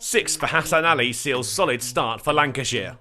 6 for Hassan Ali seals solid start for Lancashire.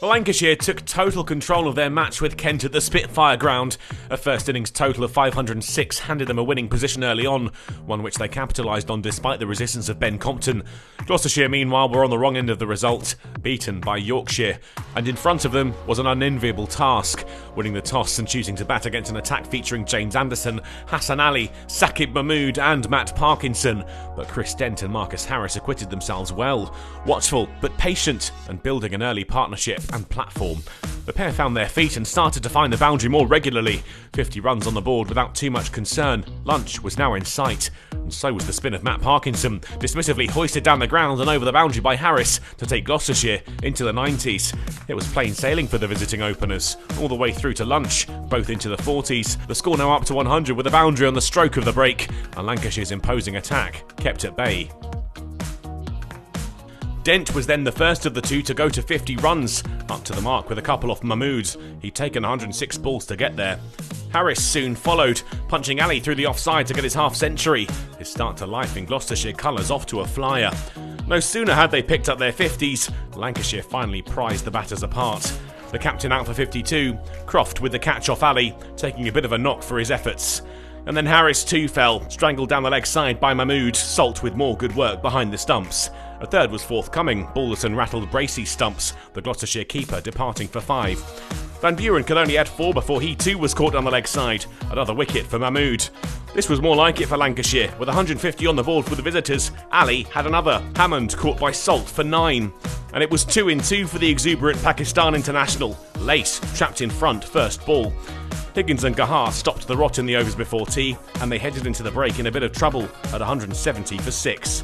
Lancashire took total control of their match with Kent at the Spitfire ground. A first innings total of 506 handed them a winning position early on, one which they capitalised on despite the resistance of Ben Compton. Gloucestershire, meanwhile, were on the wrong end of the result, beaten by Yorkshire. And in front of them was an unenviable task, winning the toss and choosing to bat against an attack featuring James Anderson, Hassan Ali, Saqib Mahmood and Matt Parkinson. But Chris Dent and Marcus Harris acquitted themselves well, watchful but patient and building an early partnership and platform. The pair found their feet and started to find the boundary more regularly. 50 runs on the board without too much concern. Lunch was now in sight, and so was the spin of Matt Parkinson, dismissively hoisted down the ground and over the boundary by Harris to take Gloucestershire into the 90s. It was plain sailing for the visiting openers, all the way through to lunch, both into the 40s. The score now up to 100 with a boundary on the stroke of the break, and Lancashire's imposing attack kept at bay. Dent was then the first of the two to go to 50 runs, up to the mark with a couple off Mahmood's. He'd taken 106 balls to get there. Harris soon followed, punching Ali through the offside to get his half-century. His start to life in Gloucestershire colours off to a flyer. No sooner had they picked up their 50s, Lancashire finally prized the batters apart. The captain out for 52, Croft with the catch off Ali, taking a bit of a knock for his efforts. And then Harris too fell, strangled down the leg side by Mahmood, Salt with more good work behind the stumps. A third was forthcoming, Balderson rattled Bracey's stumps, the Gloucestershire keeper departing for 5. Van Buren could only add 4 before he too was caught down the leg side, another wicket for Mahmood. This was more like it for Lancashire, with 150 on the board for the visitors. Ali had another, Hammond caught by Salt for 9. And it was 2 in 2 for the exuberant Pakistan international. Lace trapped in front first ball. Higgins and Gahar stopped the rot in the overs before tea, and they headed into the break in a bit of trouble at 170 for 6.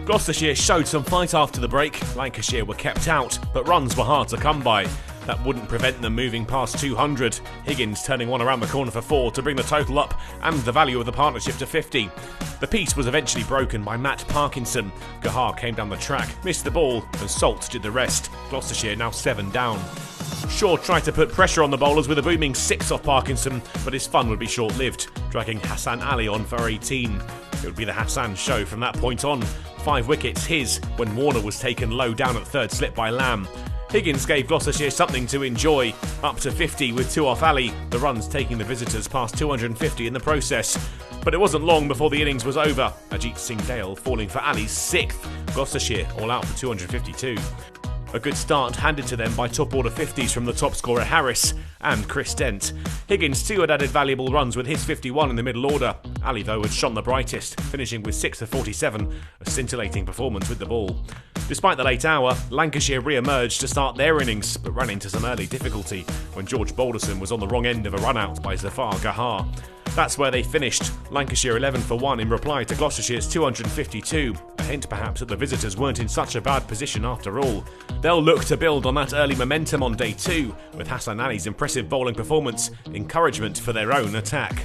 Gloucestershire showed some fight after the break. Lancashire were kept out, but runs were hard to come by. That wouldn't prevent them moving past 200. Higgins turning one around the corner for 4 to bring the total up and the value of the partnership to 50. The piece was eventually broken by Matt Parkinson. Gahar came down the track, missed the ball, and Salt did the rest. Gloucestershire now 7 down. Shaw tried to put pressure on the bowlers with a booming 6 off Parkinson, but his fun would be short-lived, dragging Hassan Ali on for 18. It would be the Hassan show from that point on. 5 wickets his when Warner was taken low down at third slip by Lamb. Higgins gave Gloucestershire something to enjoy, up to 50 with 2 off Ali, the runs taking the visitors past 250 in the process. But it wasn't long before the innings was over, Ajit Singh Dale falling for Ali's 6th, Gloucestershire all out for 252. A good start handed to them by top order 50s from the top scorer Harris and Chris Dent. Higgins too had added valuable runs with his 51 in the middle order. Ali though had shone the brightest, finishing with 6 of 47, a scintillating performance with the ball. Despite the late hour, Lancashire re-emerged to start their innings, but ran into some early difficulty when George Balderson was on the wrong end of a run-out by Zafar Gahar. That's where they finished, Lancashire 11 for 1 in reply to Gloucestershire's 252, a hint perhaps that the visitors weren't in such a bad position after all. They'll look to build on that early momentum on day 2, with Hassan Ali's impressive bowling performance, encouragement for their own attack.